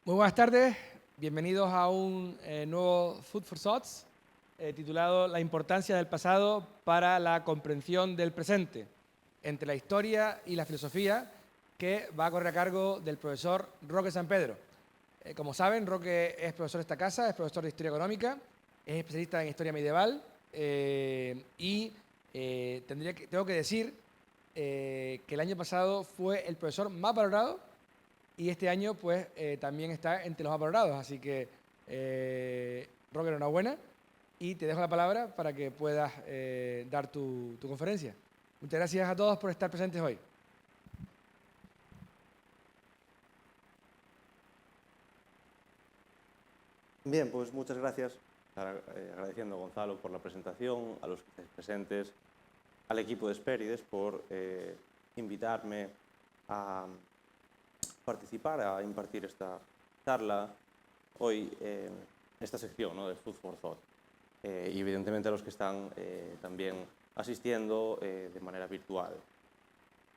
Muy buenas tardes, bienvenidos a un nuevo Food for Thoughts titulado La importancia del pasado para la comprensión del presente, entre la historia y la filosofía, que va a correr a cargo del profesor Roque San Pedro. Como saben, Roque es profesor de esta casa, es profesor de Historia Económica, es especialista en Historia Medieval tengo que decir que el año pasado fue el profesor más valorado y este año, pues, también está entre los más valorados. Así que, Roque, enhorabuena. Y te dejo la palabra para que puedas dar tu conferencia. Muchas gracias a todos por estar presentes hoy. Bien, pues muchas gracias. Agradeciendo a Gonzalo por la presentación, a los presentes, al equipo de Hespérides por invitarme a participar, a impartir esta charla hoy en esta sección, ¿no?, de Food for Thought. Y evidentemente a los que están también asistiendo de manera virtual.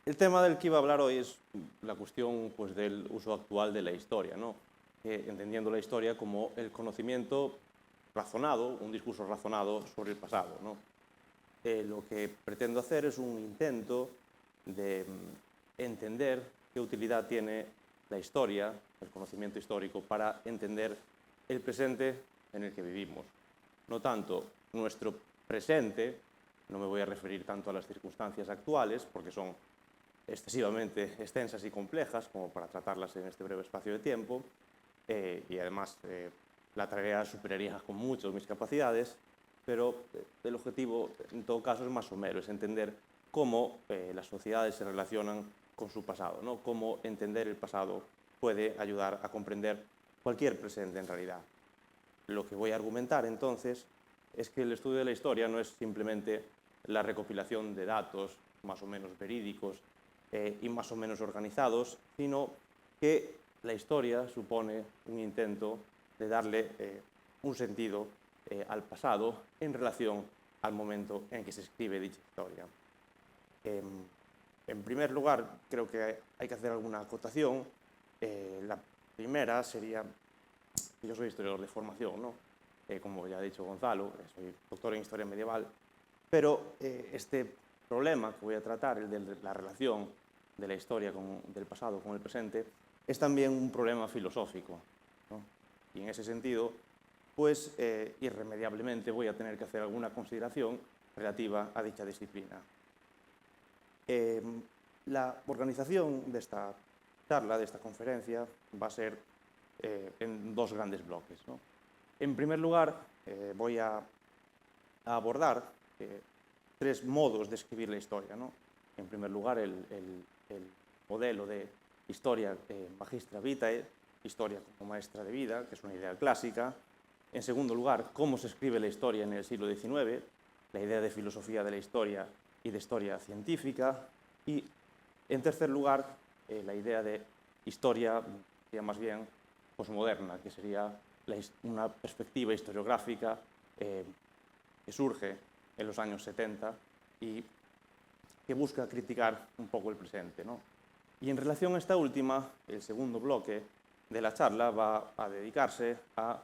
El tema del que iba a hablar hoy es la cuestión, pues, del uso actual de la historia, ¿no? Entendiendo la historia como el conocimiento razonado, un discurso razonado sobre el pasado, ¿no? Lo que pretendo hacer es un intento de entender qué utilidad tiene la historia, el conocimiento histórico, para entender el presente en el que vivimos. No tanto nuestro presente, no me voy a referir tanto a las circunstancias actuales, porque son excesivamente extensas y complejas como para tratarlas en este breve espacio de tiempo, y además la tarea superaría con mucho mis capacidades, pero el objetivo en todo caso es más somero, es entender cómo las sociedades se relacionan con su pasado, ¿no? Cómo entender el pasado puede ayudar a comprender cualquier presente en realidad. Lo que voy a argumentar entonces es que el estudio de la historia no es simplemente la recopilación de datos más o menos verídicos y más o menos organizados, sino que la historia supone un intento de darle un sentido al pasado en relación al momento en que se escribe dicha historia. En primer lugar, creo que hay que hacer alguna acotación. La primera sería que yo soy historiador de formación, ¿no? Como ya ha dicho Gonzalo, soy doctor en Historia Medieval, pero este problema que voy a tratar, el de la relación de la historia del pasado con el presente, es también un problema filosófico, ¿no? Y en ese sentido, pues irremediablemente voy a tener que hacer alguna consideración relativa a dicha disciplina. La organización de esta charla, de esta conferencia, va a ser en dos grandes bloques, ¿no? En primer lugar, voy a abordar tres modos de escribir la historia, ¿no? En primer lugar, el modelo de historia magistra vitae, historia como maestra de vida, que es una idea clásica. En segundo lugar, cómo se escribe la historia en el siglo XIX, la idea de filosofía de la historia y de historia científica. Y en tercer lugar, la idea de historia, sería más bien posmoderna, que sería una perspectiva historiográfica que surge en los años 70 y que busca criticar un poco el presente, ¿no? Y en relación a esta última, el segundo bloque de la charla va a dedicarse a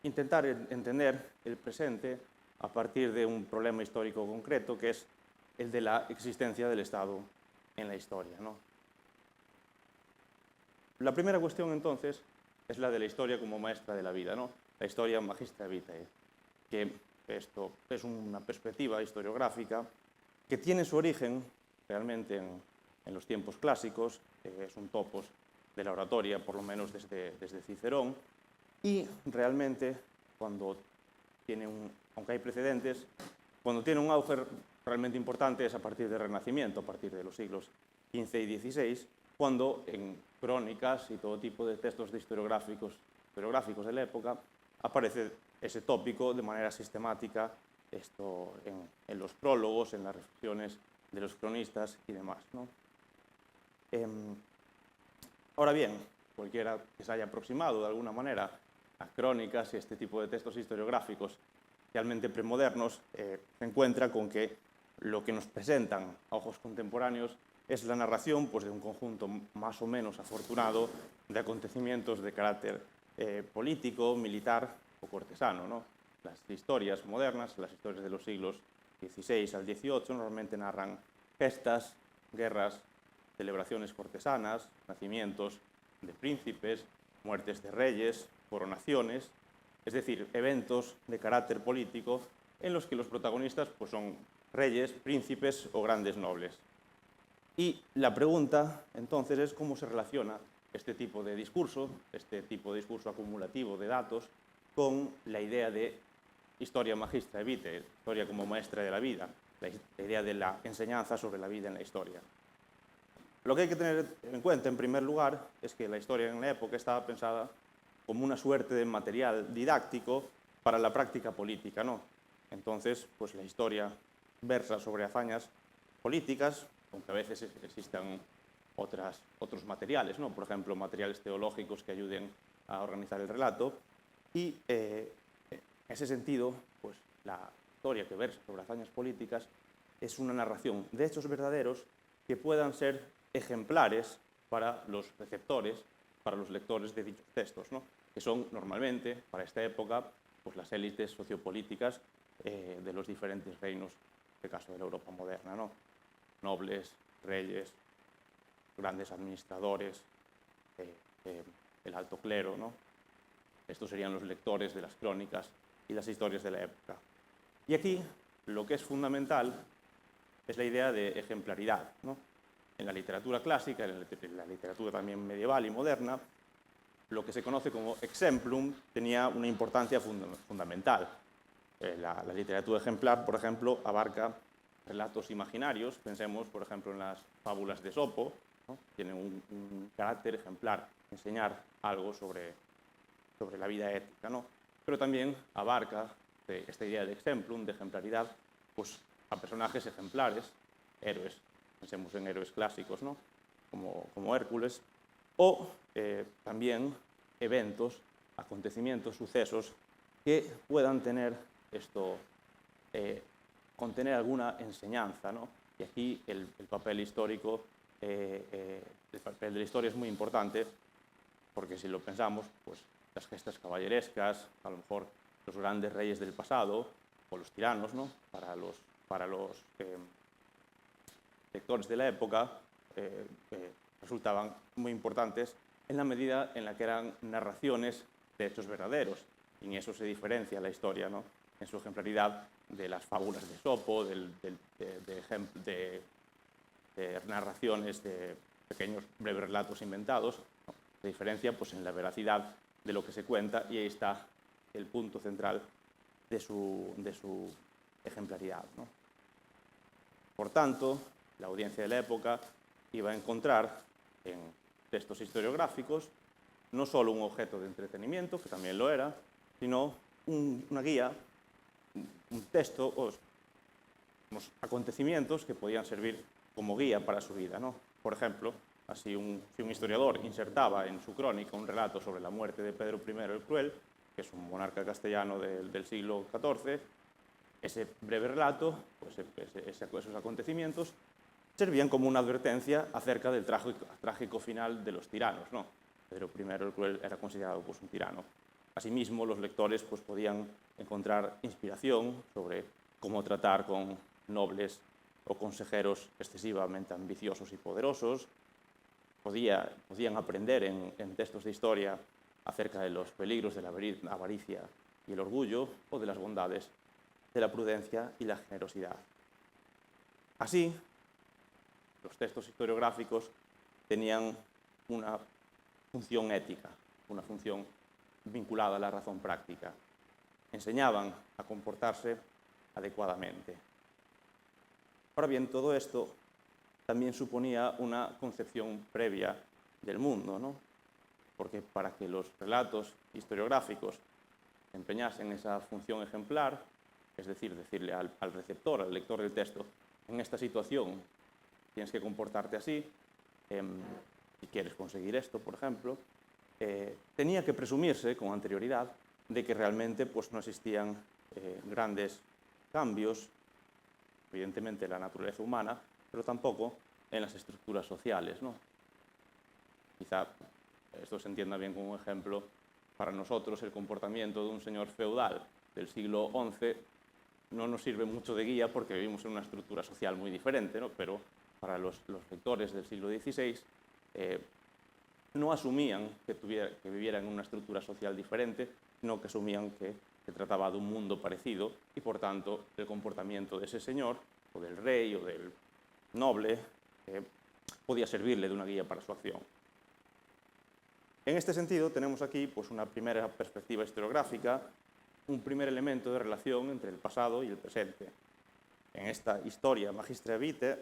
intentar entender el presente a partir de un problema histórico concreto, que es el de la existencia del Estado en la historia, ¿no? La primera cuestión, entonces, es la de la historia como maestra de la vida, ¿no? La historia magistra vitae, que esto es una perspectiva historiográfica que tiene su origen realmente en los tiempos clásicos, es un topos de la oratoria, por lo menos desde Cicerón, y realmente cuando tiene aunque hay precedentes, cuando tiene un auge realmente importante es a partir del Renacimiento, a partir de los siglos XV y XVI, cuando en crónicas y todo tipo de textos historiográficos de la época aparece ese tópico de manera sistemática, esto en los prólogos, en las reflexiones de los cronistas y demás, ¿no? Ahora bien, cualquiera que se haya aproximado de alguna manera a crónicas y este tipo de textos historiográficos realmente premodernos se encuentra con que lo que nos presentan a ojos contemporáneos es la narración pues, de un conjunto más o menos afortunado de acontecimientos de carácter político, militar o cortesano, ¿no? Las historias modernas, las historias de los siglos XVI al XVIII, normalmente narran gestas, guerras, celebraciones cortesanas, nacimientos de príncipes, muertes de reyes, coronaciones, es decir, eventos de carácter político en los que los protagonistas pues, son reyes, príncipes o grandes nobles. Y la pregunta, entonces, es cómo se relaciona este tipo de discurso acumulativo de datos, con la idea de historia magistra vitae, historia como maestra de la vida, la idea de la enseñanza sobre la vida en la historia. Lo que hay que tener en cuenta, en primer lugar, es que la historia en la época estaba pensada como una suerte de material didáctico para la práctica política, ¿no? Entonces, pues la historia versa sobre hazañas políticas, aunque a veces existan otros materiales, ¿no? Por ejemplo, materiales teológicos que ayuden a organizar el relato. Y en ese sentido, pues la historia que versa sobre hazañas políticas es una narración de hechos verdaderos que puedan ser ejemplares para los receptores, para los lectores de dichos textos, ¿no? Que son normalmente, para esta época, pues las élites sociopolíticas de los diferentes reinos, en este caso de la Europa moderna, ¿no? Nobles, reyes, grandes administradores, el alto clero, ¿no? Estos serían los lectores de las crónicas y las historias de la época. Y aquí lo que es fundamental es la idea de ejemplaridad, ¿no? En la literatura clásica, en la literatura también medieval y moderna, lo que se conoce como exemplum tenía una importancia fundamental. La literatura ejemplar, por ejemplo, abarca relatos imaginarios. Pensemos, por ejemplo, en las fábulas de Esopo, ¿no? Tienen un carácter ejemplar, enseñar algo sobre la vida ética, ¿no? Pero también abarca esta idea de exemplum, de ejemplaridad, pues a personajes ejemplares, héroes. Pensemos en héroes clásicos, ¿no? Como Hércules, o también eventos, acontecimientos, sucesos que puedan tener contener alguna enseñanza, ¿no? Y aquí el papel histórico, el papel de la historia es muy importante, porque si lo pensamos, pues las gestas caballerescas, a lo mejor los grandes reyes del pasado, o los tiranos, ¿no? Para los lectores de la época, resultaban muy importantes en la medida en la que eran narraciones de hechos verdaderos. Y en eso se diferencia la historia, ¿no? En su ejemplaridad de las fábulas de Esopo, de narraciones de pequeños breves relatos inventados, ¿no? Se diferencia pues, en la veracidad de lo que se cuenta, y ahí está el punto central de su ejemplaridad, ¿no? Por tanto, la audiencia de la época iba a encontrar en textos historiográficos no solo un objeto de entretenimiento, que también lo era, sino una guía, un texto, unos acontecimientos que podían servir como guía para su vida, ¿no? Por ejemplo, si un historiador insertaba en su crónica un relato sobre la muerte de Pedro I el Cruel, que es un monarca castellano del siglo XIV, ese breve relato, pues esos acontecimientos, servían como una advertencia acerca del trágico final de los tiranos, ¿no? Pedro I el Cruel era considerado pues, un tirano. Asimismo, los lectores pues, podían encontrar inspiración sobre cómo tratar con nobles o consejeros excesivamente ambiciosos y poderosos. Podían aprender en textos de historia acerca de los peligros de la avaricia y el orgullo, o de las bondades de la prudencia y la generosidad. Así, los textos historiográficos tenían una función ética, una función vinculada a la razón práctica. Enseñaban a comportarse adecuadamente. Ahora bien, todo esto también suponía una concepción previa del mundo, ¿no? Porque para que los relatos historiográficos empeñasen esa función ejemplar, es decir, decirle al receptor, al lector del texto, en esta situación tienes que comportarte así, si quieres conseguir esto, por ejemplo, tenía que presumirse con anterioridad de que realmente pues, no existían grandes cambios, evidentemente, en la naturaleza humana, pero tampoco en las estructuras sociales, ¿no? Quizá esto se entienda bien como un ejemplo. Para nosotros, el comportamiento de un señor feudal del siglo XI no nos sirve mucho de guía porque vivimos en una estructura social muy diferente, ¿no? Pero para los lectores del siglo XVI no asumían que vivieran en una estructura social diferente, sino que asumían que se trataba de un mundo parecido y, por tanto, el comportamiento de ese señor, o del rey, o del noble, podía servirle de una guía para su acción. En este sentido, tenemos aquí pues, una primera perspectiva historiográfica, un primer elemento de relación entre el pasado y el presente. En esta historia Magistra Vitae,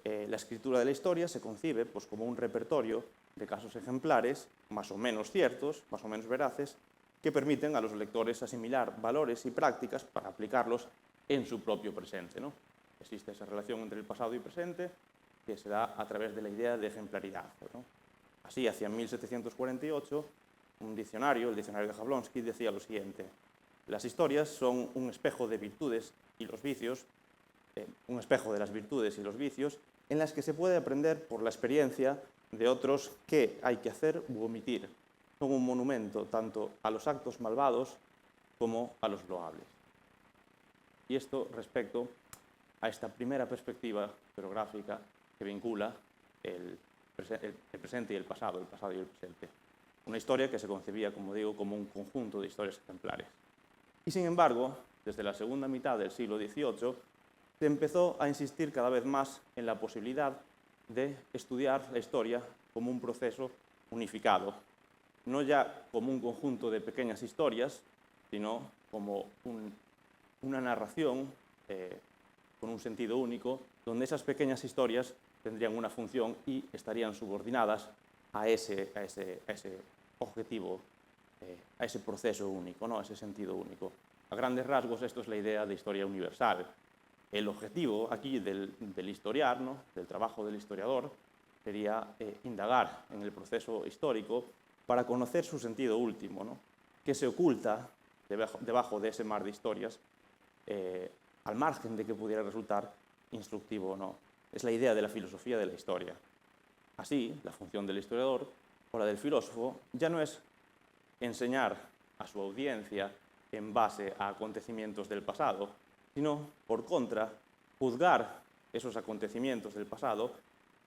la escritura de la historia se concibe pues, como un repertorio de casos ejemplares, más o menos ciertos, más o menos veraces, que permiten a los lectores asimilar valores y prácticas para aplicarlos en su propio presente, ¿no? Existe esa relación entre el pasado y presente que se da a través de la idea de ejemplaridad, ¿no? Así, hacia 1748, un diccionario, el diccionario de Jablonski, decía lo siguiente: las historias son un espejo de virtudes y los vicios, un espejo de las virtudes y los vicios, en las que se puede aprender por la experiencia de otros qué hay que hacer u omitir. Son un monumento tanto a los actos malvados como a los loables. Y esto respecto a esta primera perspectiva historiográfica que vincula el presente y el pasado y el presente. Una historia que se concebía, como digo, como un conjunto de historias ejemplares. Y sin embargo, desde la segunda mitad del siglo XVIII, se empezó a insistir cada vez más en la posibilidad de estudiar la historia como un proceso unificado, no ya como un conjunto de pequeñas historias, sino como una narración con un sentido único, donde esas pequeñas historias tendrían una función y estarían subordinadas a ese objetivo, a ese proceso único, ¿no? A ese sentido único. A grandes rasgos, esto es la idea de historia universal. El objetivo aquí del historiar, ¿no? Del trabajo del historiador, sería indagar en el proceso histórico para conocer su sentido último, ¿no? Que se oculta debajo de ese mar de historias, al margen de que pudiera resultar instructivo o no. Es la idea de la filosofía de la historia. Así, la función del historiador o la del filósofo ya no es enseñar a su audiencia en base a acontecimientos del pasado, sino, por contra, juzgar esos acontecimientos del pasado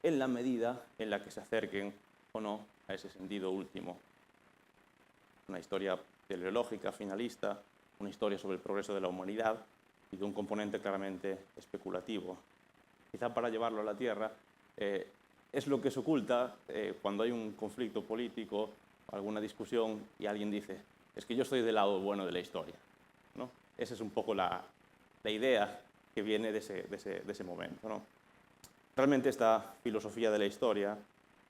en la medida en la que se acerquen o no a ese sentido último. Una historia teleológica, finalista, una historia sobre el progreso de la humanidad y de un componente claramente especulativo. Quizá para llevarlo a la tierra, es lo que se oculta cuando hay un conflicto político, alguna discusión y alguien dice, es que yo estoy del lado bueno de la historia, ¿no? Esa es un poco la idea que viene de ese momento, ¿no? Realmente esta filosofía de la historia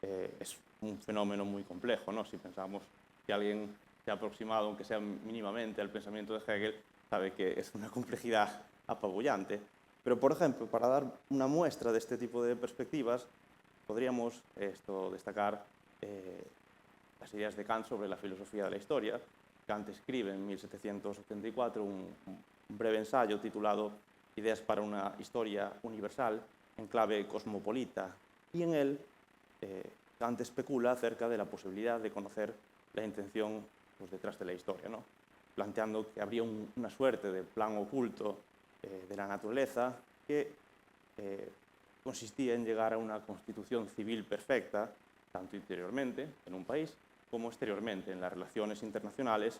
es un fenómeno muy complejo, ¿no? Si pensamos que alguien se ha aproximado, aunque sea mínimamente, al pensamiento de Hegel, sabe que es una complejidad apabullante. Pero, por ejemplo, para dar una muestra de este tipo de perspectivas, podríamos destacar las ideas de Kant sobre la filosofía de la historia. Kant escribe en 1784 un breve ensayo titulado Ideas para una historia universal en clave cosmopolita, y en él Kant especula acerca de la posibilidad de conocer la intención pues, detrás de la historia, ¿no? Planteando que habría una suerte de plan oculto de la naturaleza que consistía en llegar a una constitución civil perfecta, tanto interiormente en un país como exteriormente en las relaciones internacionales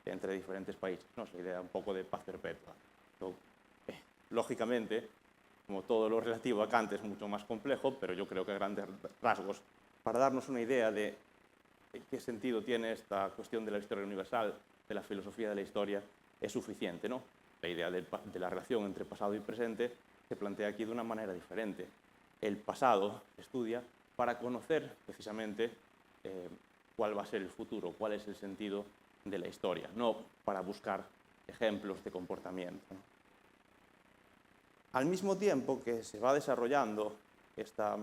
entre diferentes países, ¿no? Es la idea un poco de paz perpetua. Lógicamente, como todo lo relativo a Kant es mucho más complejo, pero yo creo que a grandes rasgos, para darnos una idea de qué sentido tiene esta cuestión de la historia universal, de la filosofía de la historia, es suficiente, ¿no? La idea de la relación entre pasado y presente se plantea aquí de una manera diferente. El pasado se estudia para conocer precisamente cuál va a ser el futuro, cuál es el sentido de la historia, no para buscar ejemplos de comportamiento, ¿no? Al mismo tiempo que se va desarrollando esta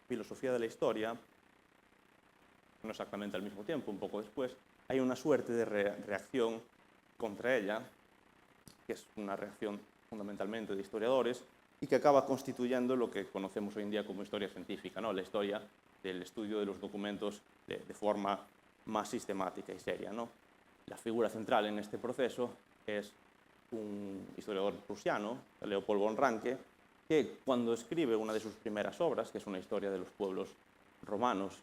filosofía de la historia, no exactamente al mismo tiempo, un poco después, hay una suerte de reacción contra ella, que es una reacción fundamentalmente de historiadores, y que acaba constituyendo lo que conocemos hoy en día como historia científica, ¿no? La historia del estudio de los documentos de forma más sistemática y seria, ¿no? La figura central en este proceso es un historiador prusiano, Leopold von Ranke, que cuando escribe una de sus primeras obras, que es una historia de los pueblos romanos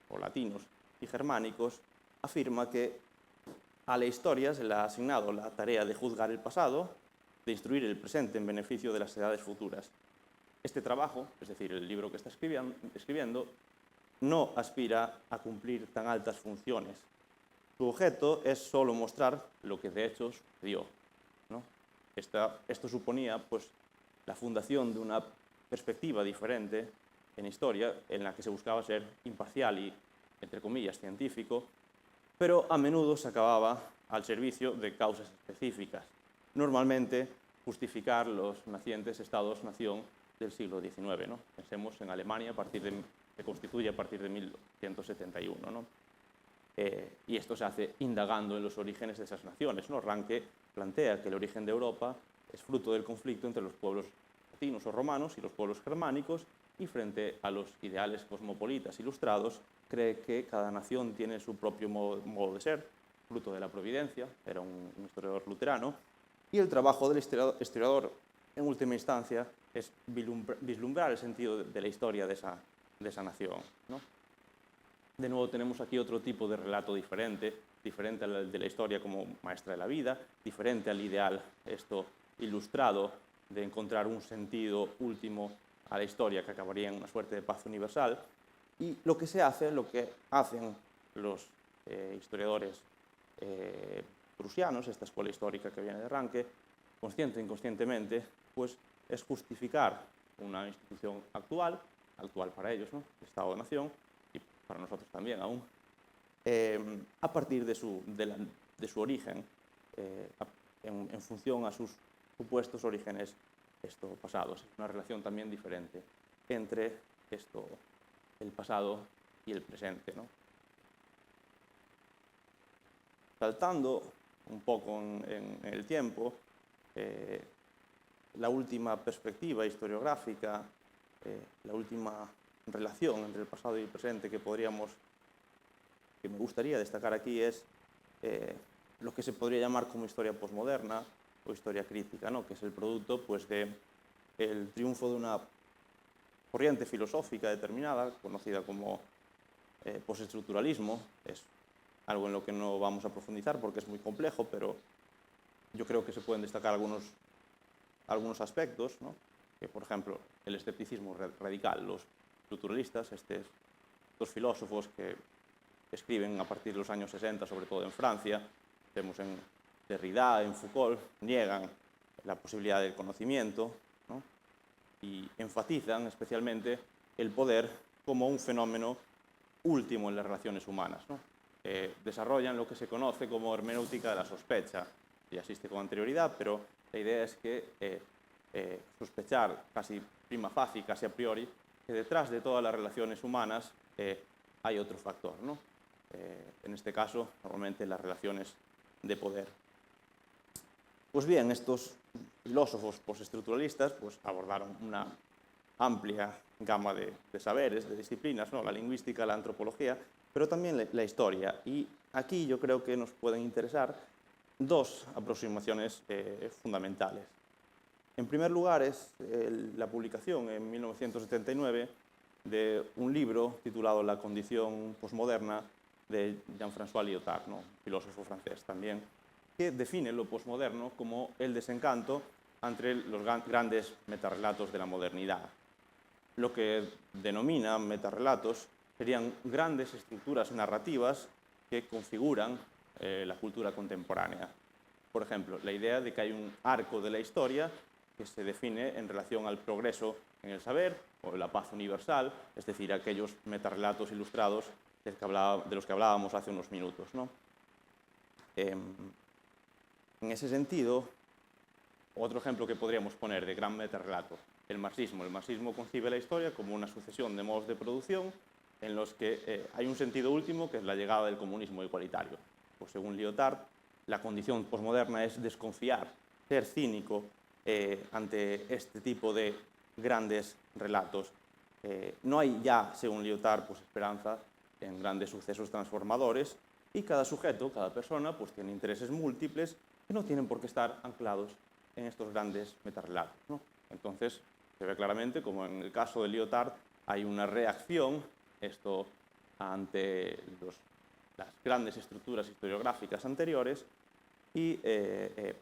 o latinos y germánicos, afirma que a la historia se le ha asignado la tarea de juzgar el pasado, de instruir el presente en beneficio de las edades futuras. Este trabajo, es decir, el libro que está escribiendo, no aspira a cumplir tan altas funciones. Su objeto es solo mostrar lo que de hecho sucedió, ¿no? Esto suponía pues, la fundación de una perspectiva diferente en historia, en la que se buscaba ser imparcial y, entre comillas, científico, pero a menudo se acababa al servicio de causas específicas, normalmente justificar los nacientes estados-nación del siglo XIX, ¿no? Pensemos en Alemania, se constituye a partir de 1171, ¿no? Y esto se hace indagando en los orígenes de esas naciones, ¿no? Ranke plantea que el origen de Europa es fruto del conflicto entre los pueblos latinos o romanos y los pueblos germánicos, y frente a los ideales cosmopolitas ilustrados, cree que cada nación tiene su propio modo de ser, fruto de la providencia, era un historiador luterano, y el trabajo del historiador, en última instancia, es vislumbrar el sentido de la historia de esa nación, ¿no? De nuevo tenemos aquí otro tipo de relato diferente al de la historia como maestra de la vida, diferente al ideal ilustrado de encontrar un sentido último a la historia que acabaría en una suerte de paz universal. Y lo que hacen los historiadores prusianos, esta escuela histórica que viene de Ranke, consciente e inconscientemente, pues es justificar una institución actual para ellos, ¿no? El Estado-Nación, y para nosotros también aún, a partir de su origen, en función a sus supuestos orígenes pasados. Es una relación también diferente entre el pasado y el presente, ¿no? Saltando un poco en el tiempo, la última perspectiva historiográfica, la última relación entre el pasado y el presente que me gustaría destacar aquí es lo que se podría llamar como historia posmoderna o historia crítica, ¿no? Que es el producto pues, del triunfo de una corriente filosófica determinada, conocida como postestructuralismo. Es algo en lo que no vamos a profundizar porque es muy complejo, pero yo creo que se pueden destacar algunos aspectos, ¿no? Que, por ejemplo, el escepticismo radical, los estructuralistas, estos filósofos que escriben a partir de los años 60, sobre todo en Francia, vemos en Derrida, en Foucault, niegan la posibilidad del conocimiento, ¿no? Y enfatizan especialmente el poder como un fenómeno último en las relaciones humanas, ¿no? Desarrollan lo que se conoce como hermenéutica de la sospecha. Ya existe con anterioridad, pero la idea es que sospechar casi prima facie, casi a priori, que detrás de todas las relaciones humanas hay otro factor, ¿no? En este caso, normalmente las relaciones de poder. Pues bien, estos filósofos postestructuralistas pues, abordaron una amplia gama de saberes, de disciplinas, ¿no? La lingüística, la antropología, pero también la historia. Y aquí yo creo que nos pueden interesar dos aproximaciones fundamentales. En primer lugar es la publicación en 1979 de un libro titulado La condición posmoderna de Jean-François Lyotard, ¿no? Filósofo francés también, que define lo posmoderno como el desencanto entre los grandes metarrelatos de la modernidad. Lo que denomina metarrelatos serían grandes estructuras narrativas que configuran la cultura contemporánea. Por ejemplo, la idea de que hay un arco de la historia que se define en relación al progreso en el saber o la paz universal, es decir, aquellos metarrelatos ilustrados de los que hablábamos hace unos minutos, ¿no? En ese sentido, otro ejemplo que podríamos poner de gran metarrelato, el marxismo. El marxismo concibe la historia como una sucesión de modos de producción en los que hay un sentido último, que es la llegada del comunismo igualitario. Pues según Lyotard, la condición posmoderna es desconfiar, ser cínico ante este tipo de grandes relatos. No hay ya, según Lyotard, pues, esperanza en grandes sucesos transformadores, y cada sujeto, cada persona, pues tiene intereses múltiples que no tienen por qué estar anclados en estos grandes metarrelatos, ¿no? Entonces, se ve claramente como en el caso de Lyotard hay una reacción ante las grandes estructuras historiográficas anteriores, y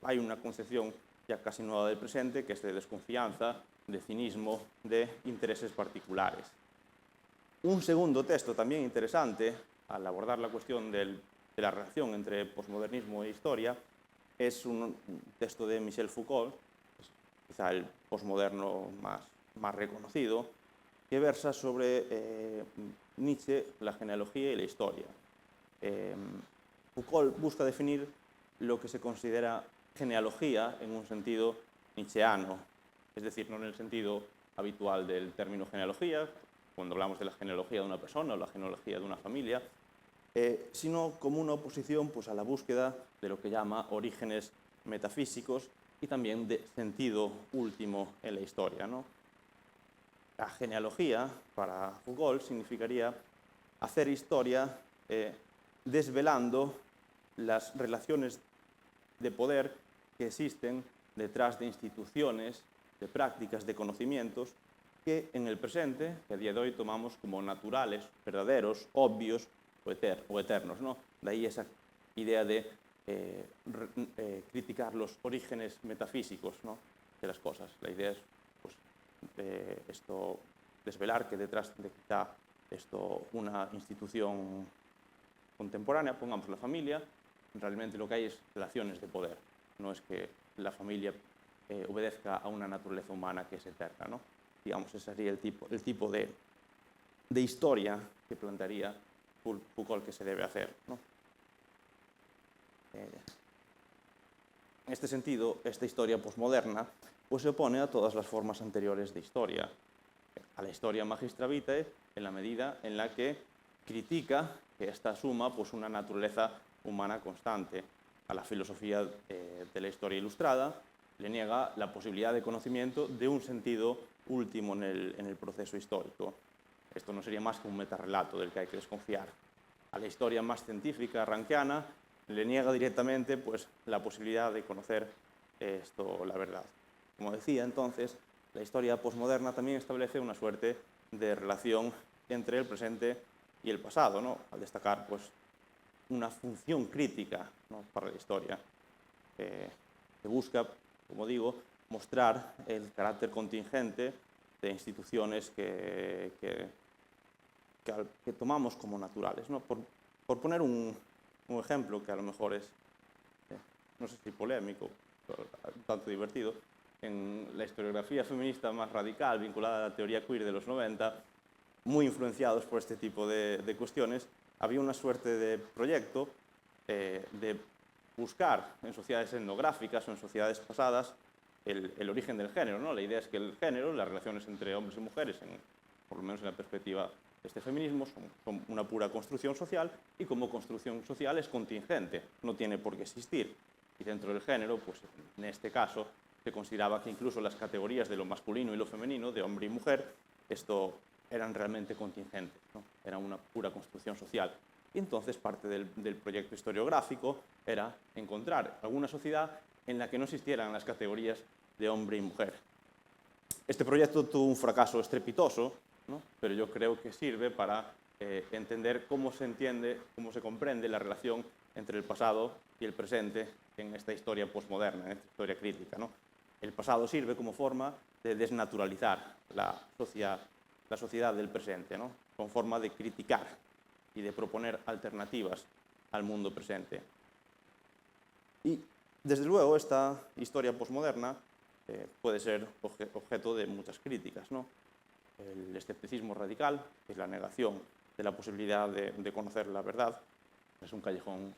hay una concepción ya casi nueva del presente, que es de desconfianza, de cinismo, de intereses particulares. Un segundo texto también interesante al abordar la cuestión de la relación entre posmodernismo e historia es un texto de Michel Foucault, quizá el posmoderno más reconocido, que versa sobre Nietzsche, la genealogía y la historia. Foucault busca definir lo que se considera genealogía en un sentido nietzscheano, es decir, no en el sentido habitual del término genealogía, cuando hablamos de la genealogía de una persona o la genealogía de una familia, sino como una oposición, pues, a la búsqueda de lo que llama orígenes metafísicos y también de sentido último en la historia, ¿no? La genealogía, para Foucault, significaría hacer historia desvelando las relaciones de poder que existen detrás de instituciones, de prácticas, de conocimientos que en el presente, que a día de hoy tomamos como naturales, verdaderos, obvios o eternos, ¿no? De ahí esa idea de criticar los orígenes metafísicos, ¿no?, de las cosas. La idea es, pues, desvelar que detrás de quizá una institución contemporánea, pongamos la familia, realmente lo que hay es relaciones de poder. No es que la familia obedezca a una naturaleza humana que es eterna, ¿no? Digamos, ese sería el tipo de historia que plantearía Foucault que se debe hacer, ¿no? En este sentido, esta historia posmoderna, pues, se opone a todas las formas anteriores de historia, a la historia magistra vitae, en la medida en la que critica que esta asuma, pues, una naturaleza humana constante. A la filosofía de la historia ilustrada le niega la posibilidad de conocimiento de un sentido último en el proceso histórico. Esto no sería más que un metarrelato del que hay que desconfiar. A la historia más científica rankiana le niega directamente, pues, la posibilidad de conocer la verdad. Como decía, entonces, la historia posmoderna también establece una suerte de relación entre el presente y el pasado, ¿no?, al destacar, pues, una función crítica, ¿no?, para la historia, que busca, como digo, mostrar el carácter contingente de instituciones que tomamos como naturales, ¿no? Por poner un ejemplo que a lo mejor es, no sé si polémico, pero un tanto divertido, en la historiografía feminista más radical, vinculada a la teoría queer de los 90, muy influenciados por este tipo de cuestiones, había una suerte de proyecto de buscar en sociedades etnográficas o en sociedades pasadas el origen del género, ¿no? La idea es que el género, las relaciones entre hombres y mujeres, por lo menos en la perspectiva de este feminismo, son una pura construcción social, y como construcción social es contingente, no tiene por qué existir. Y dentro del género, pues en este caso, se consideraba que incluso las categorías de lo masculino y lo femenino, de hombre y mujer, eran realmente contingentes, ¿no? Era una pura construcción social. Y entonces parte del proyecto historiográfico era encontrar alguna sociedad en la que no existieran las categorías de hombre y mujer. Este proyecto tuvo un fracaso estrepitoso, ¿no?, pero yo creo que sirve para entender cómo se comprende la relación entre el pasado y el presente en esta historia posmoderna, en esta historia crítica, ¿no? El pasado sirve como forma de desnaturalizar la sociedad del presente, ¿no?, con forma de criticar y de proponer alternativas al mundo presente. Y, desde luego, esta historia posmoderna puede ser objeto de muchas críticas, ¿no? El escepticismo radical, que es la negación de la posibilidad de conocer la verdad, es un callejón,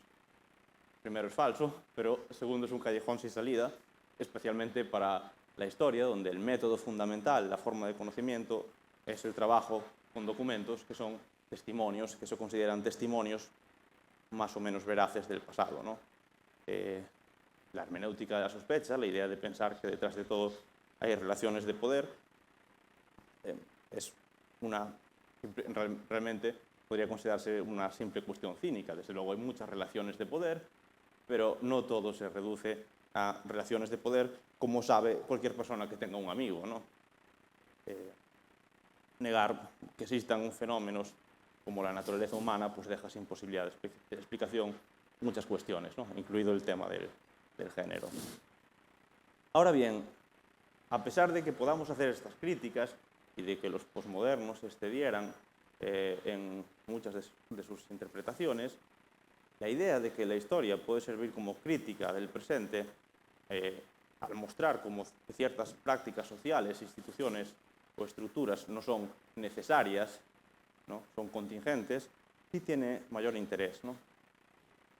primero es falso, pero segundo es un callejón sin salida, especialmente para la historia, donde el método fundamental, la forma de conocimiento, es el trabajo con documentos que son testimonios, que se consideran testimonios más o menos veraces del pasado, ¿no? La hermenéutica de la sospecha, la idea de pensar que detrás de todo hay relaciones de poder, es realmente podría considerarse una simple cuestión cínica. Desde luego hay muchas relaciones de poder, pero no todo se reduce a relaciones de poder, como sabe cualquier persona que tenga un amigo, ¿no? Negar que existan fenómenos como la naturaleza humana pues deja sin posibilidad de explicación muchas cuestiones, ¿no? Incluido el tema del género. Ahora bien, a pesar de que podamos hacer estas críticas y de que los posmodernos se excedieran en muchas de sus interpretaciones, la idea de que la historia puede servir como crítica del presente al mostrar cómo ciertas prácticas sociales, instituciones o estructuras no son necesarias, ¿no? Son contingentes, sí tiene mayor interés, ¿no?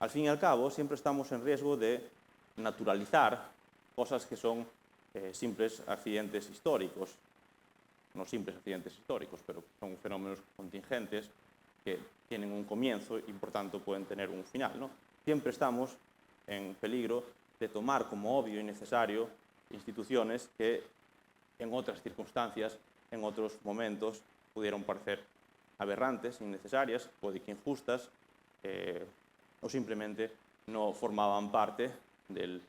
Al fin y al cabo, siempre estamos en riesgo de naturalizar cosas que son simples accidentes históricos, no simples accidentes históricos, pero son fenómenos contingentes que tienen un comienzo y por tanto pueden tener un final, ¿no? Siempre estamos en peligro de tomar como obvio y necesario instituciones que en otras circunstancias, en otros momentos, pudieron parecer aberrantes, innecesarias, puede que injustas, o simplemente no formaban parte del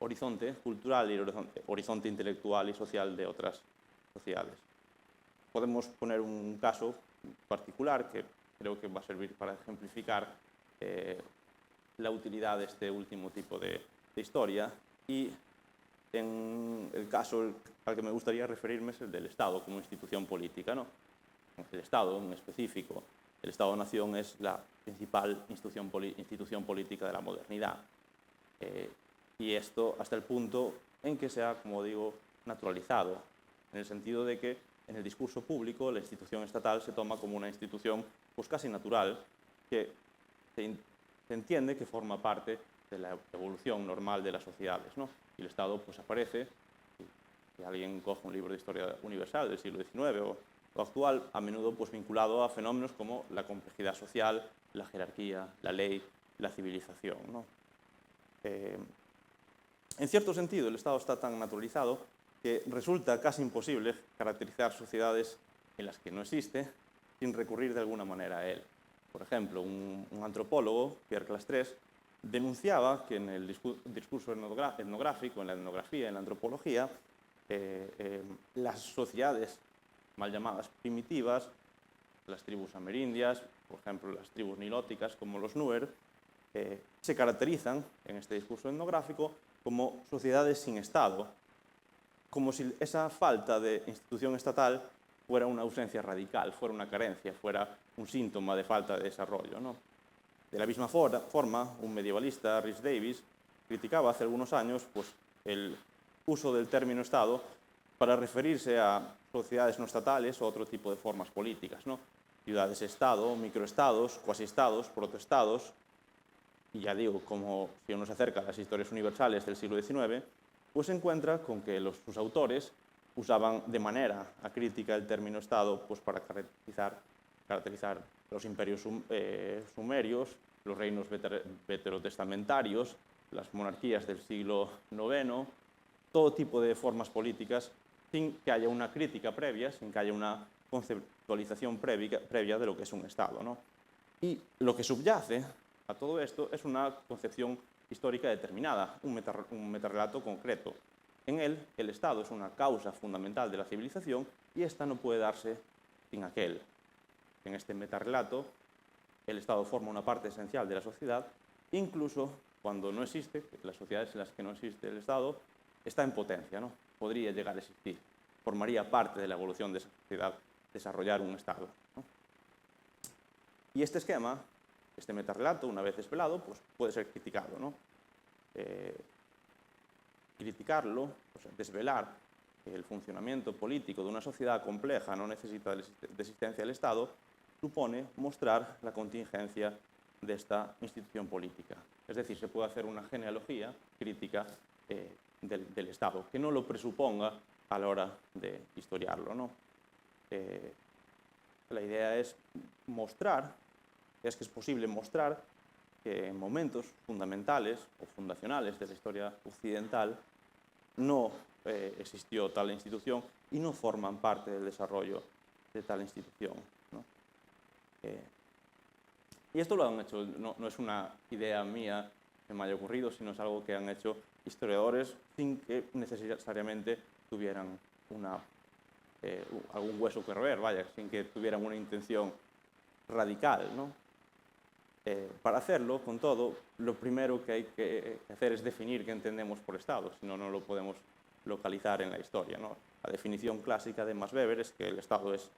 horizonte cultural y el horizonte intelectual y social de otras sociedades. Podemos poner un caso particular que creo que va a servir para ejemplificar la utilidad de este último tipo de historia, y en el caso al que me gustaría referirme es el del Estado como institución política, ¿no? El Estado en específico, el Estado-nación es la principal institución política de la modernidad. Y esto hasta el punto en que se ha, como digo, naturalizado, en el sentido de que en el discurso público la institución estatal se toma como una institución pues casi natural, que se entiende que forma parte de la evolución normal de las sociedades, ¿no? Y el Estado pues aparece, si alguien coge un libro de historia universal del siglo XIX o actual, a menudo pues vinculado a fenómenos como la complejidad social, la jerarquía, la ley, la civilización, ¿no? En cierto sentido, el Estado está tan naturalizado que resulta casi imposible caracterizar sociedades en las que no existe sin recurrir de alguna manera a él. Por ejemplo, un antropólogo, Pierre Clastres, denunciaba que en el discurso etnográfico, en la etnografía, en la antropología, las sociedades mal llamadas primitivas, las tribus amerindias, por ejemplo, las tribus nilóticas como los Nuer, se caracterizan en este discurso etnográfico como sociedades sin Estado, como si esa falta de institución estatal fuera una ausencia radical, fuera una carencia, fuera un síntoma de falta de desarrollo, ¿no? De la misma forma, un medievalista, Rhys Davies, criticaba hace algunos años pues, el uso del término Estado para referirse a sociedades no estatales o otro tipo de formas políticas, ¿no? Ciudades-estado, microestados, cuasiestados, protoestados. Y ya digo, como si uno se acerca a las historias universales del siglo XIX, pues se encuentra con que sus autores usaban de manera acrítica el término Estado pues, para caracterizar los imperios sumerios, los reinos veterotestamentarios, las monarquías del siglo IX, todo tipo de formas políticas sin que haya una crítica previa, sin que haya una conceptualización previa de lo que es un Estado, ¿no? Y lo que subyace a todo esto es una concepción histórica determinada, un metarrelato concreto. En él, el Estado es una causa fundamental de la civilización y esta no puede darse sin aquel. En este metarrelato, el Estado forma una parte esencial de la sociedad, incluso cuando no existe, las sociedades en las que no existe el Estado, está en potencia, ¿no? Podría llegar a existir. Formaría parte de la evolución de esa sociedad desarrollar un Estado, ¿no? Y este esquema, este metarrelato, una vez desvelado, pues puede ser criticado, ¿no? Criticarlo, o sea, desvelar que el funcionamiento político de una sociedad compleja no necesita de existencia del Estado, supone mostrar la contingencia de esta institución política. Es decir, se puede hacer una genealogía crítica del Estado, que no lo presuponga a la hora de historiarlo, ¿no? La idea es mostrar, es que es posible mostrar que en momentos fundamentales o fundacionales de la historia occidental no existió tal institución y no forman parte del desarrollo de tal institución, ¿no? Y esto lo han hecho, no es una idea mía que me haya ocurrido, sino es algo que han hecho historiadores sin que necesariamente tuvieran algún hueso que roer, vaya, sin que tuvieran una intención radical, ¿no? Para hacerlo, con todo, lo primero que hay que hacer es definir qué entendemos por Estado, si no, no lo podemos localizar en la historia, ¿no? La definición clásica de Max Weber es que el Estado es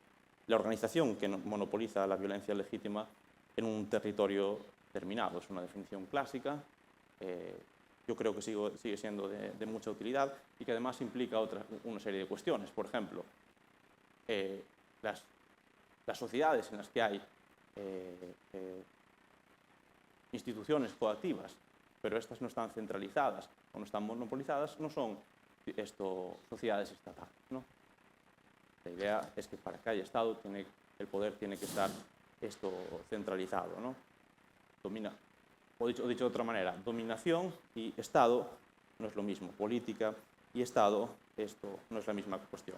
la organización que monopoliza la violencia legítima en un territorio determinado. Es una definición clásica, yo creo que sigue siendo de mucha utilidad y que además implica una serie de cuestiones. Por ejemplo, las sociedades en las que hay instituciones coactivas, pero estas no están centralizadas o no están monopolizadas, no son sociedades estatales, ¿no? La idea es que para que haya Estado, el poder tiene que estar centralizado, ¿no? O dicho de otra manera, dominación y Estado no es lo mismo. Política y Estado, esto no es la misma cuestión.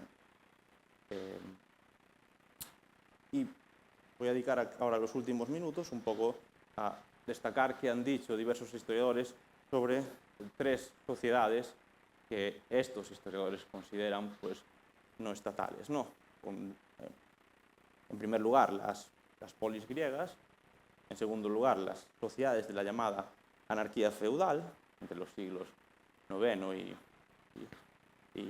Y voy a dedicar ahora los últimos minutos un poco a destacar qué han dicho diversos historiadores sobre 3 sociedades que estos historiadores consideran pues, no estatales, ¿no? En primer lugar, las polis griegas. En segundo lugar, las sociedades de la llamada anarquía feudal, entre los siglos IX y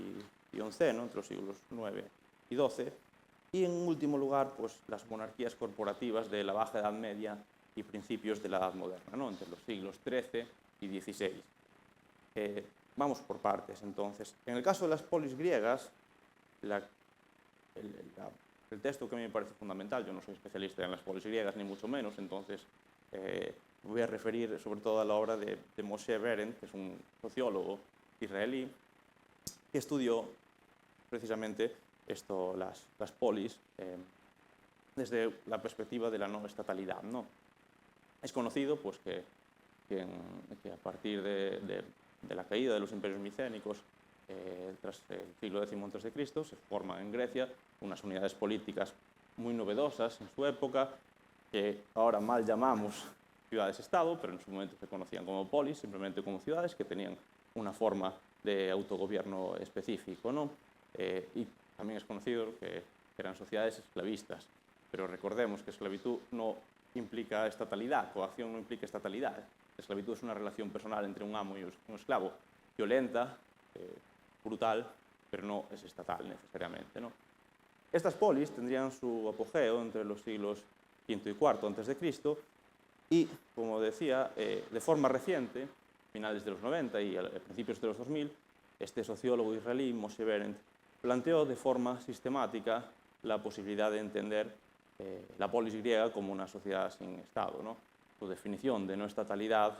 XI, ¿no? Entre los siglos IX y XII. Y en último lugar, pues, las monarquías corporativas de la Baja Edad Media y principios de la Edad Moderna, ¿no? Entre los siglos XIII y XVI. Vamos por partes, entonces. En el caso de las polis griegas, el texto que a mí me parece fundamental, yo no soy especialista en las polis griegas, ni mucho menos, entonces voy a referir sobre todo a la obra de Moshe Berendt, que es un sociólogo israelí, que estudió precisamente las polis desde la perspectiva de la no estatalidad, ¿no? Es conocido pues, que a partir de la caída de los imperios micénicos, tras el siglo X a.C., se forman en Grecia unas unidades políticas muy novedosas en su época, que ahora mal llamamos ciudades-estado, pero en su momento se conocían como polis, simplemente como ciudades que tenían una forma de autogobierno específico, ¿no? Y también es conocido que eran sociedades esclavistas, pero recordemos que esclavitud no implica estatalidad, coacción no implica estatalidad. La esclavitud es una relación personal entre un amo y un esclavo, violenta, brutal, pero no es estatal necesariamente, ¿no? Estas polis tendrían su apogeo entre los siglos V y IV a.C. y, como decía, de forma reciente, finales de los 90 y a principios de los 2000, este sociólogo israelí, Moshe Berendt, planteó de forma sistemática la posibilidad de entender la polis griega como una sociedad sin Estado, ¿no? Su definición de no estatalidad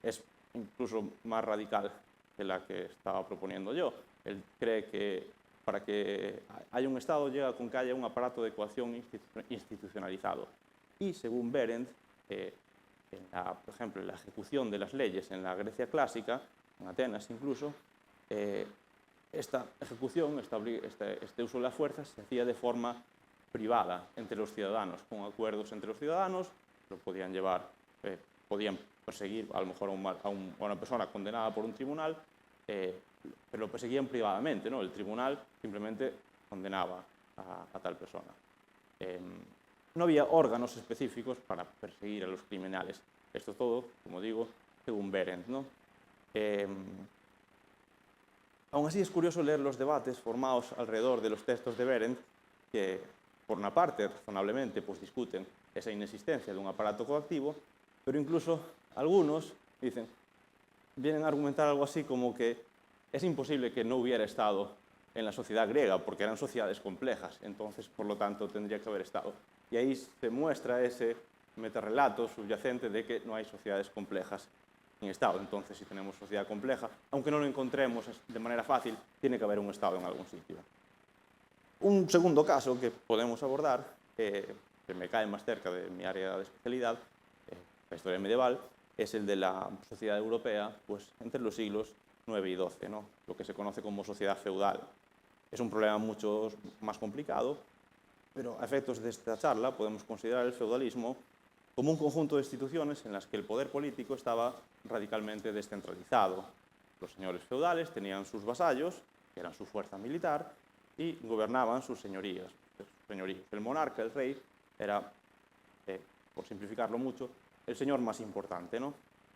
es incluso más radical que la que estaba proponiendo yo. Él cree que para que haya un Estado llega con que haya un aparato de coacción institucionalizado. Y según Berendt, por ejemplo, en la ejecución de las leyes en la Grecia clásica, en Atenas incluso, esta ejecución, este uso de la fuerza, se hacía de forma privada entre los ciudadanos, con acuerdos entre los ciudadanos, lo podían llevar, podían perseguir a lo mejor a una persona condenada por un tribunal, pero lo perseguían privadamente, ¿no? El tribunal simplemente condenaba a tal persona. No había órganos específicos para perseguir a los criminales. Esto todo, como digo, según Berendt, ¿no? Aún así es curioso leer los debates formados alrededor de los textos de Berendt, que por una parte, razonablemente, pues discuten esa inexistencia de un aparato coactivo, pero incluso algunos vienen a argumentar algo así como que es imposible que no hubiera Estado en la sociedad griega, porque eran sociedades complejas, entonces, por lo tanto, tendría que haber Estado. Y ahí se muestra ese metarrelato subyacente de que no hay sociedades complejas en Estado. Entonces, si tenemos sociedad compleja, aunque no lo encontremos de manera fácil, tiene que haber un Estado en algún sitio. Un segundo caso que podemos abordar, que me cae más cerca de mi área de especialidad, la historia medieval, es el de la sociedad europea pues, entre los siglos IX y XII, ¿no? Lo que se conoce como sociedad feudal. Es un problema mucho más complicado Pero a efectos de esta charla podemos considerar el feudalismo como un conjunto de instituciones en las que el poder político estaba radicalmente descentralizado. Los señores feudales tenían sus vasallos, que eran su fuerza militar, y gobernaban sus señorías. El monarca, el rey, era, por simplificarlo mucho, el señor más importante, ¿no?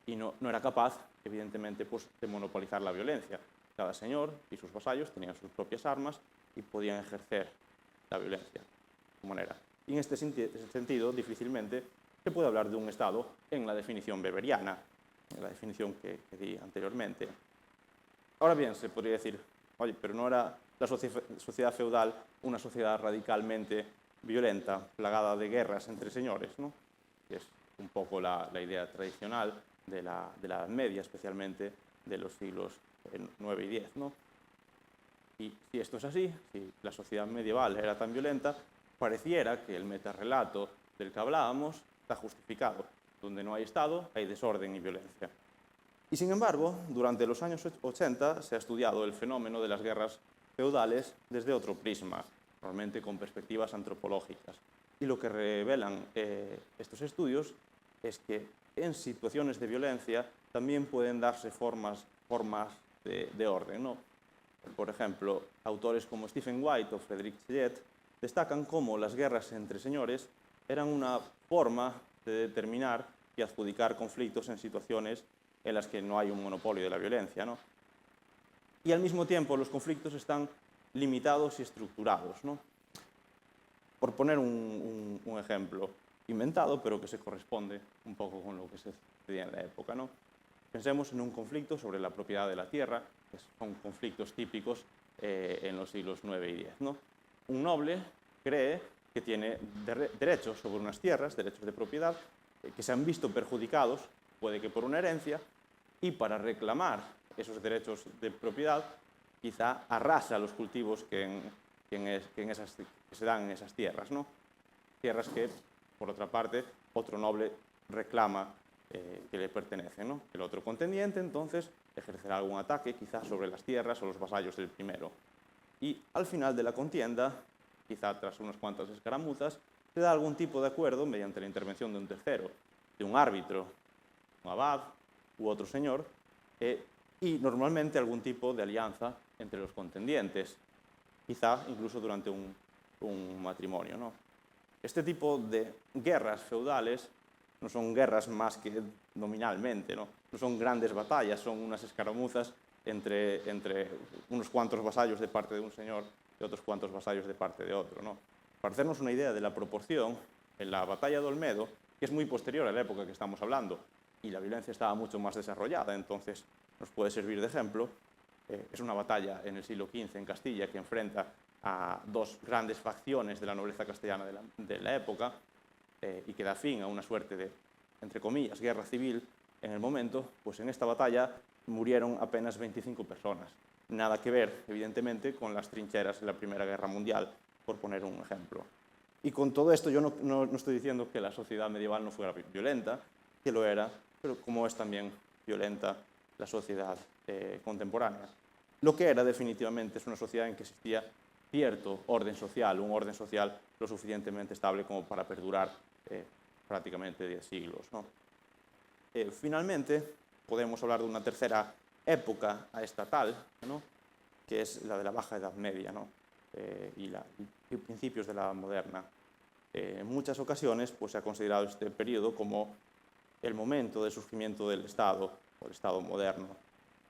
Y no era capaz, evidentemente, pues, de monopolizar la violencia. Cada señor y sus vasallos tenían sus propias armas y podían ejercer la violencia de su manera. Y en este sentido, difícilmente se puede hablar de un Estado en la definición weberiana, en la definición que di anteriormente. Ahora bien, se podría decir, oye, pero ¿no era la sociedad feudal una sociedad radicalmente violenta, plagada de guerras entre señores, ¿no? Que es un poco la idea tradicional de la Edad Media, especialmente de los siglos IX y X, ¿no? Y si esto es así, si la sociedad medieval era tan violenta, pareciera que el metarrelato del que hablábamos está justificado. Donde no hay Estado, hay desorden y violencia. Y sin embargo, durante los años 80 se ha estudiado el fenómeno de las guerras feudales desde otro prisma, normalmente con perspectivas antropológicas. Y lo que revelan estos estudios es que en situaciones de violencia también pueden darse formas de orden, ¿no? Por ejemplo, autores como Stephen White o Frédéric Cheyet destacan cómo las guerras entre señores eran una forma de determinar y adjudicar conflictos en situaciones en las que no hay un monopolio de la violencia, ¿no? Y al mismo tiempo los conflictos están limitados y estructurados, ¿no? Por poner un ejemplo inventado, pero que se corresponde un poco con lo que se sucedía en la época, ¿no? Pensemos en un conflicto sobre la propiedad de la tierra, que son conflictos típicos en los siglos IX y X, ¿no? Un noble cree que tiene derechos sobre unas tierras, derechos de propiedad, que se han visto perjudicados, puede que por una herencia, y para reclamar esos derechos de propiedad, quizá arrasa los cultivos que se dan en esas tierras, ¿no? Tierras que, por otra parte, otro noble reclama que le pertenecen, ¿no? El otro contendiente, entonces, ejercerá algún ataque, quizás sobre las tierras o los vasallos del primero. Y al final de la contienda, quizá tras unas cuantas escaramuzas, se da algún tipo de acuerdo mediante la intervención de un tercero, de un árbitro, un abad u otro señor, y normalmente algún tipo de alianza entre los contendientes, quizá incluso durante un matrimonio, ¿no? Este tipo de guerras feudales no son guerras más que nominalmente, ¿no? No son grandes batallas, son unas escaramuzas entre unos cuantos vasallos de parte de un señor y otros cuantos vasallos de parte de otro, ¿no? Para hacernos una idea de la proporción, en la batalla de Olmedo, que es muy posterior a la época que estamos hablando, y la violencia estaba mucho más desarrollada, entonces nos puede servir de ejemplo. Es una batalla en el siglo XV en Castilla que enfrenta a dos grandes facciones de la nobleza castellana de la época y que da fin a una suerte de, entre comillas, guerra civil en el momento. Pues en esta batalla murieron apenas 25 personas. Nada que ver, evidentemente, con las trincheras en la Primera Guerra Mundial, por poner un ejemplo. Y con todo esto yo no estoy diciendo que la sociedad medieval no fuera violenta, que lo era, pero como es también violenta la sociedad contemporánea. Lo que era definitivamente es una sociedad en que existía cierto orden social, un orden social lo suficientemente estable como para perdurar prácticamente 10 siglos, ¿no? Finalmente, podemos hablar de una tercera época estatal, ¿no? Que es la de la Baja Edad Media, ¿no? Y principios de la moderna. En muchas ocasiones pues, se ha considerado este periodo como el momento de surgimiento del Estado, o el Estado moderno.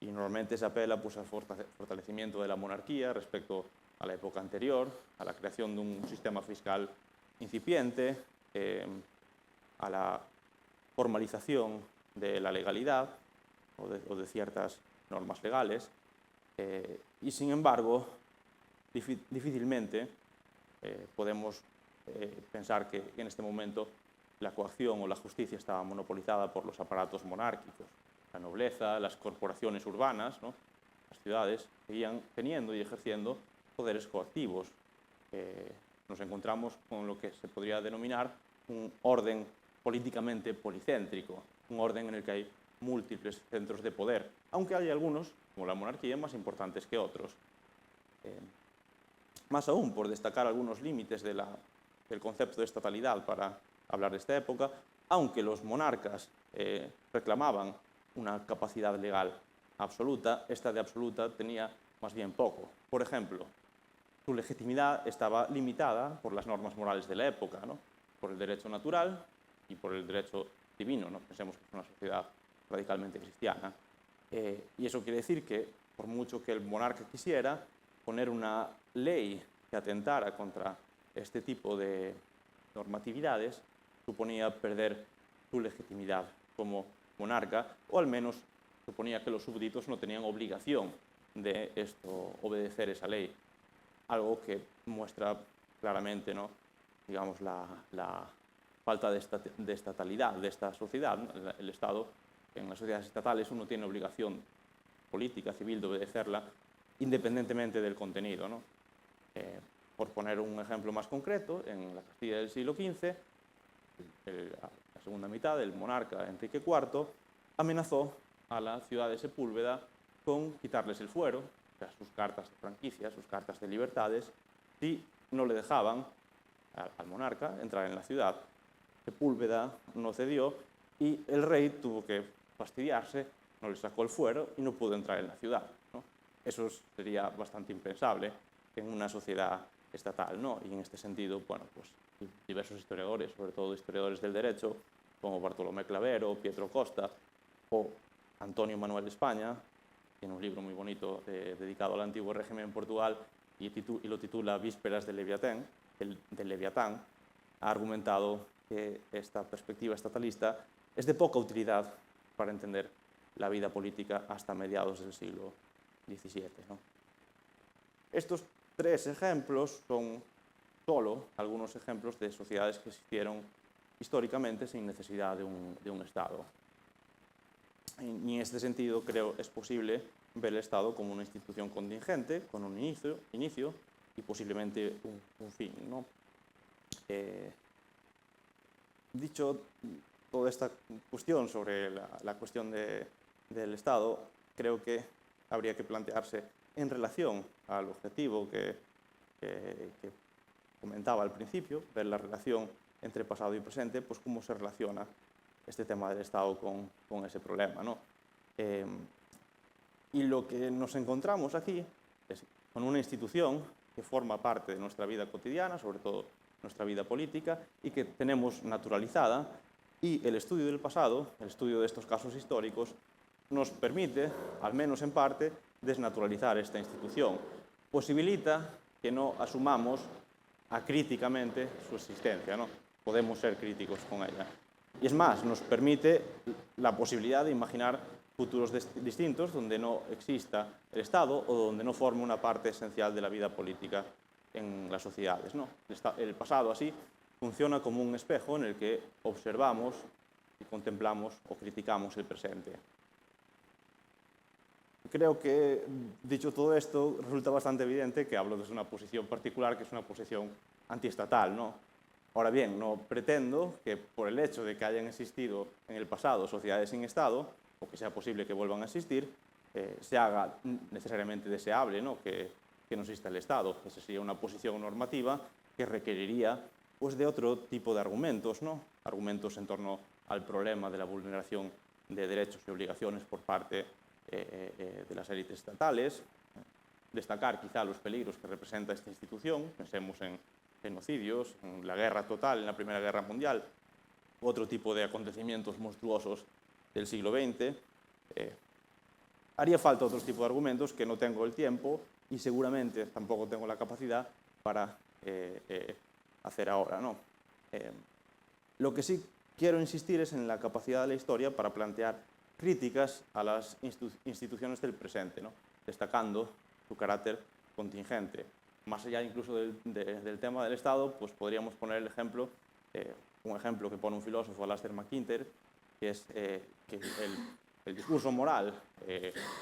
Y normalmente se apela pues, al fortalecimiento de la monarquía respecto a la época anterior, a la creación de un sistema fiscal incipiente, a la formalización de la legalidad o de ciertas normas legales. Y sin embargo, difícilmente podemos pensar que en este momento la coacción o la justicia estaba monopolizada por los aparatos monárquicos. La nobleza, las corporaciones urbanas, ¿no? Las ciudades seguían teniendo y ejerciendo poderes coactivos. Nos encontramos con lo que se podría denominar un orden políticamente policéntrico, un orden en el que hay múltiples centros de poder, aunque hay algunos, como la monarquía, más importantes que otros. más aún por destacar algunos límites del concepto de estatalidad para hablar de esta época, aunque los monarcas reclamaban una capacidad legal absoluta, esta de absoluta tenía más bien poco. Por ejemplo, su legitimidad estaba limitada por las normas morales de la época, ¿no? Por el derecho natural y por el derecho divino, ¿no? Pensemos que es una sociedad radicalmente cristiana. Y eso quiere decir que, por mucho que el monarca quisiera poner una ley que atentara contra este tipo de normatividades, suponía perder su legitimidad como monarca, o al menos suponía que los súbditos no tenían obligación de obedecer esa ley. Algo que muestra claramente, ¿no?, digamos, la falta de estatalidad de esta sociedad. El Estado, en las sociedades estatales, uno tiene obligación política, civil, de obedecerla, independientemente del contenido, ¿no? Por poner un ejemplo más concreto, en la Castilla del siglo XV, la segunda mitad, el monarca Enrique IV amenazó a la ciudad de Sepúlveda con quitarles el fuero, o sea, sus cartas de franquicia, sus cartas de libertades, si no le dejaban al monarca entrar en la ciudad. Sepúlveda no cedió y el rey tuvo que fastidiarse, no le sacó el fuero y no pudo entrar en la ciudad, ¿no? Eso sería bastante impensable en una sociedad estatal, ¿no? Y en este sentido, bueno, pues diversos historiadores, sobre todo historiadores del derecho, como Bartolomé Clavero, Pietro Costa o Antonio Manuel España, tiene un libro muy bonito dedicado al antiguo régimen en Portugal y lo titula Vísperas del Leviatán, ha argumentado que esta perspectiva estatalista es de poca utilidad para entender la vida política hasta mediados del siglo XVII, ¿no? Estos tres ejemplos son solo algunos ejemplos de sociedades que existieron históricamente sin necesidad de un Estado. Y en este sentido creo es posible ver el Estado como una institución contingente, con un inicio y posiblemente un fin, ¿no? Dicho toda esta cuestión sobre la cuestión del Estado, creo que habría que plantearse en relación al objetivo que comentaba al principio, ver la relación entre pasado y presente, pues cómo se relaciona este tema del Estado con ese problema, ¿no? Y lo que nos encontramos aquí es con una institución que forma parte de nuestra vida cotidiana, sobre todo nuestra vida política, y que tenemos naturalizada, y el estudio del pasado, el estudio de estos casos históricos, nos permite, al menos en parte, desnaturalizar esta institución. Posibilita que no asumamos acríticamente su existencia, ¿no? Podemos ser críticos con ella. Y es más, nos permite la posibilidad de imaginar futuros distintos donde no exista el Estado o donde no forme una parte esencial de la vida política en las sociedades, ¿no? El pasado así funciona como un espejo en el que observamos y contemplamos o criticamos el presente. Creo que, dicho todo esto, resulta bastante evidente que hablo desde una posición particular, que es una posición antiestatal, ¿no? Ahora bien, no pretendo que por el hecho de que hayan existido en el pasado sociedades sin Estado, o que sea posible que vuelvan a existir, se haga necesariamente deseable, ¿no?, que no exista el Estado. Esa sería una posición normativa que requeriría, pues, de otro tipo de argumentos, ¿no? Argumentos en torno al problema de la vulneración de derechos y obligaciones por parte de las élites estatales, destacar quizá los peligros que representa esta institución, pensemos en genocidios, en la guerra total, en la Primera Guerra Mundial, otro tipo de acontecimientos monstruosos del siglo XX. Haría falta otros tipos de argumentos que no tengo el tiempo y seguramente tampoco tengo la capacidad para hacer ahora, ¿no? Lo que sí quiero insistir es en la capacidad de la historia para plantear críticas a las instituciones del presente, ¿no?, destacando su carácter contingente. Más allá incluso del tema del Estado, pues podríamos poner el ejemplo, un ejemplo que pone un filósofo, Alasdair MacIntyre, que es que el discurso moral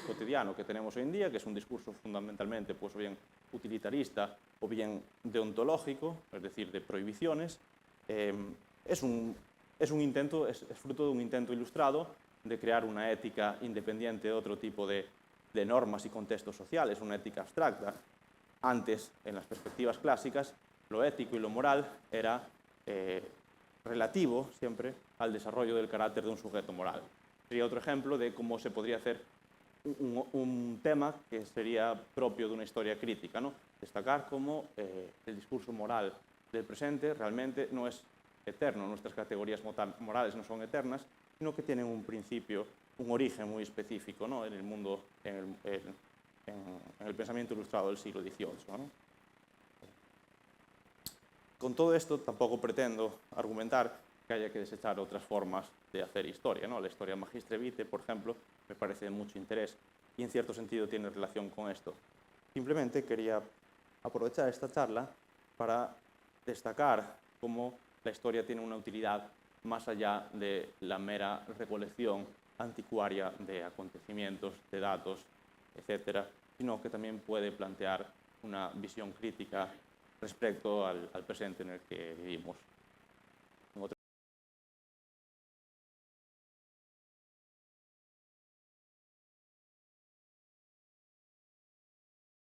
cotidiano que tenemos hoy en día, que es un discurso fundamentalmente, pues, o bien utilitarista o bien deontológico, es decir, de prohibiciones, es fruto de un intento ilustrado de crear una ética independiente de otro tipo de normas y contextos sociales, una ética abstracta. Antes, en las perspectivas clásicas, lo ético y lo moral era relativo siempre al desarrollo del carácter de un sujeto moral. Sería otro ejemplo de cómo se podría hacer un tema que sería propio de una historia crítica, ¿no? Destacar cómo el discurso moral del presente realmente no es eterno, nuestras categorías morales no son eternas, sino que tienen un principio, un origen muy específico, ¿no? En el mundo, en el pensamiento ilustrado del siglo XVIII, ¿no? Con todo esto tampoco pretendo argumentar que haya que desechar otras formas de hacer historia, ¿no? La historia magistre vitae, por ejemplo, me parece de mucho interés y en cierto sentido tiene relación con esto. Simplemente quería aprovechar esta charla para destacar cómo la historia tiene una utilidad más allá de la mera recolección anticuaria de acontecimientos, de datos, etcétera, sino que también puede plantear una visión crítica respecto al presente en el que vivimos.